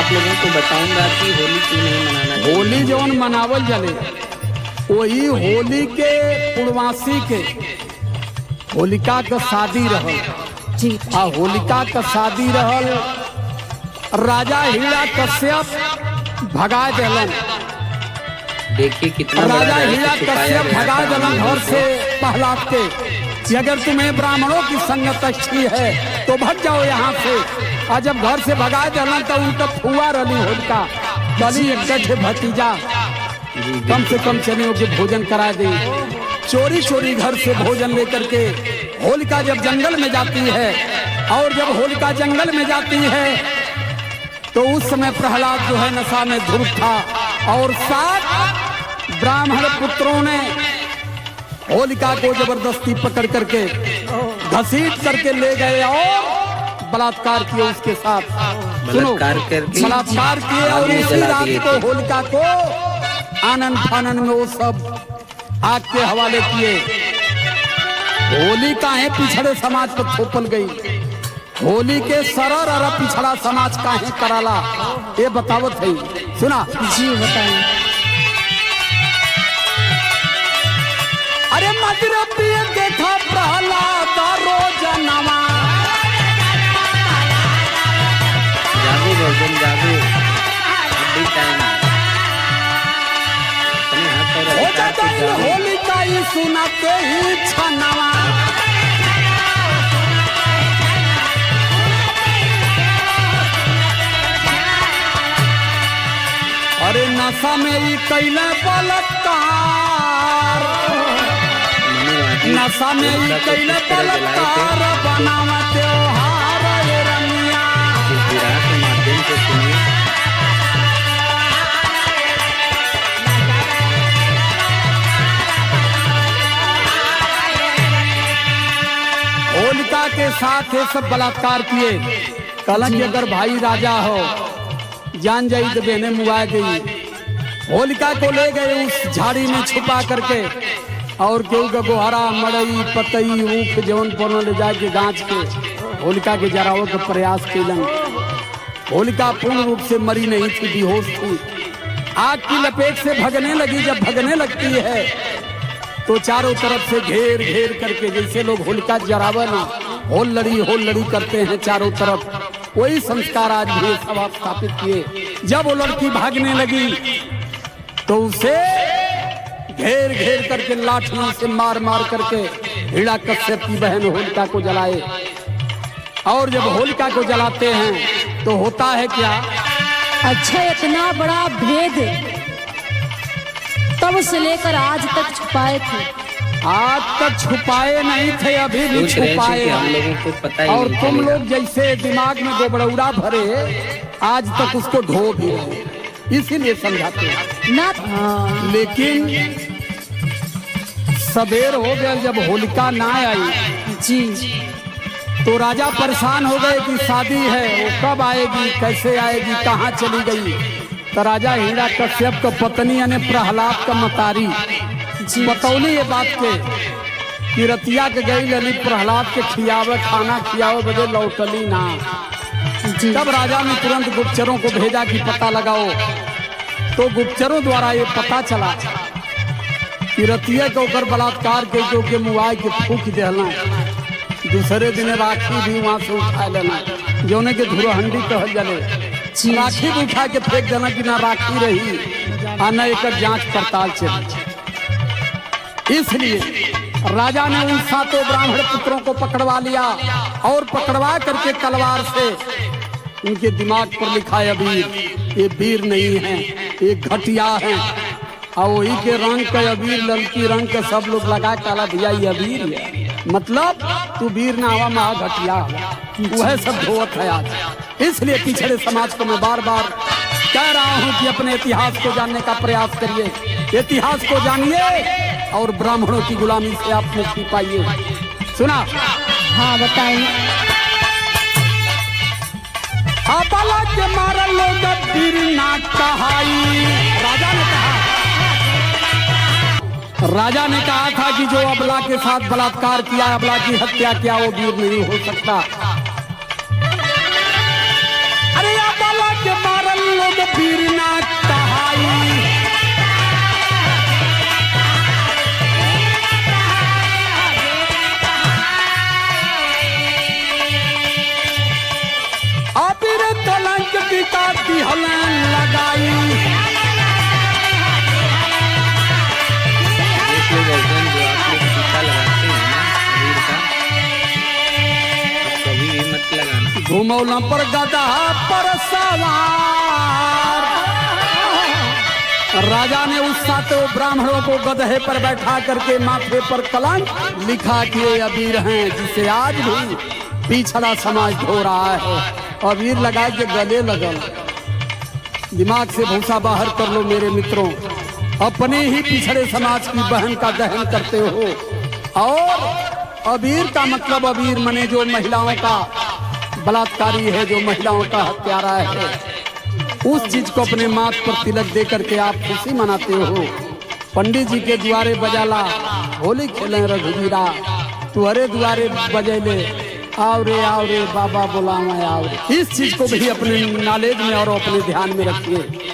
आप लोगों को बताऊंगा कि होली क्यों नहीं मनाना चाहिए। होली जौन मनावल जले वही होली के पूर्वासी के होलिका का शादी रहल जी। होलिका का शादी रहल। राजा हिरा कश्यप भगा देलन। देखिए कितना बड़ा राजा हिरा रहस्य छुपाया कश्यप गया भगा था देलन हम घर लोगों से प्रहलाद के कि अगर तुम्हें ब्राह्मणों की संगत अच्छी है तो भग जाओ यहाँ से। और जब घर से भगा देलन तो उनका फुआ रली होलिका बली एक भतीजा जी, कम से कम चने के भोजन करा दे। चोरी चोरी घर से भोजन लेकर के होलिका जब जंगल में जाती है और जब होलिका जंगल में जाती है तो उस समय प्रहलाद जो है नशा में धुत था और 7 ब्राह्मण पुत्रों ने होलिका को जबरदस्ती पकड़ करके घसीट करके ले गए और बलात्कार किए उसके साथ। सुनो, बलात्कार किए और उसी रात को होलिका को आनंद फानन में वो सब आग के हवाले किए। होली काहे पिछड़े समाज पर थोपल गई। होली के सरर और पिछड़ा समाज काहे कराला ये बतावत है। सुना जी बताइए। अरे मजरा पिए देखा प्रहलाद रोजनवा। जागो भगवान जागो, अभी टाइम हो जाता है होली का ही सुनाते ही छनवा। अरे नशा में ही कैले बलात्कार, नशा में ही कैले बलात्कार बनावा त्योहार ये रमिया। इस विराट के माध्यम से सुनिए। होलिका के साथ ये सब बलात्कार किए। कहला कि अगर भाई राजा हो जान जाई तो बहने मुआ गई। होलिका को ले गए उस झाड़ी में छुपा करके और केहू का गोहरा मड़ई पतई ऊख जौन पर ले जाके गांच के होलिका के जरावे का प्रयास कैलन। होलिका पूर्ण रूप से मरी नहीं थी, बेहोश थी। आग की लपेट से भगने लगी। जब भगने लगती है तो चारों तरफ से घेर घेर करके जैसे लोग होलिका जरावे ना होल लड़ी करते हैं चारों तरफ, वही संस्कार आज भी सभा स्थापित किए। जब वो लड़की भागने लगी तो उसे घेर घेर करके लाठियों से मार मार करके हिरा कश्यप की बहन होलिका को जलाए। और जब होलिका को जलाते हैं तो होता है क्या। अच्छा, इतना बड़ा भेद तब से लेकर आज तक छुपाए थे। आज तक छुपाए नहीं थे, अभी भी छुपाए हम लोगों को पता ही और नहीं तुम चलेगा। लोग जैसे दिमाग में गोबड़ौड़ा भरे आज तक उसको ढो भी रहे, इसीलिए समझाते हैं ना। लेकिन सबेर हो गया जब होलिका ना आई जी। तो राजा परेशान हो गए कि शादी है वो कब आएगी, कैसे आएगी, कहाँ चली गई। तो राजा हिरा कश्यप का पत्नी यानी प्रहलाद का मतारी बतौली ये बात के कि रतिया के गई लली प्रहलाद के खियावे खाना खियावे बजे लौटली ना। तब राजा ने तुरंत गुप्तचरों को भेजा कि पता लगाओ। तो गुप्तचरों द्वारा ये पता चला कि रतिया के ऊपर बलात्कार के मुआई के फूक देना। दूसरे दिन राखी भी वहां से उठा लेना जौने के धुरहंडी कहल जले। राखी भी उठा के फेंक देना कि ना राखी रही और न एक जांच पड़ताल चली। इसलिए राजा ने उन 7 ब्राह्मण पुत्रों को पकड़वा लिया और पकड़वा करके तलवार से उनके दिमाग पर लिखा है अबीर। ये वीर नहीं है, ये घटिया है। और वही के रंग का अबीर लड़की रंग का सब लोग लगा काला भैया ये अबीर है, मतलब तू वीर ना हुआ महा घटिया वह सब धोवत है आज। इसलिए पिछड़े समाज को मैं बार बार कह रहा हूँ कि अपने इतिहास को जानने का प्रयास करिए। इतिहास को जानिए और ब्राह्मणों की गुलामी से आप मुक्ति पाइए। सुना? हाँ बताइए। अबला के मारल लोग वीर ना कहाई। राजा ने कहा था कि जो अबला के साथ बलात्कार किया, अबला की हत्या किया, वो वीर नहीं हो सकता। अरे अबला के मारल खोलन लगाई। एक लोग वर्जन जो आप लोग टीका लगाते हैं ना अबीर का, अब कभी भी मत लगाना। घुमौला पर गधा पर सवार, राजा ने उस 7 ब्राह्मणों को गधे पर बैठा करके माथे पर कलंक लिखा कि ये अबीर हैं जिसे आज भी पिछड़ा समाज धो रहा है। अबीर लगा के गले लगल। दिमाग से भूसा बाहर कर लो मेरे मित्रों, अपने ही पिछड़े समाज की बहन का दहन करते हो। और अबीर का मतलब अबीर मने जो महिलाओं का बलात्कारी है, जो महिलाओं का हत्यारा है, उस चीज को अपने माथ पर तिलक दे करके आप खुशी मनाते हो। पंडित जी के द्वारे बजाला होली खेले रघुवीरा, तुहरे द्वारे बजेले आओ रे बाबा बुलावा आओ रे। इस चीज को भी अपने नॉलेज में और अपने ध्यान में रखिए।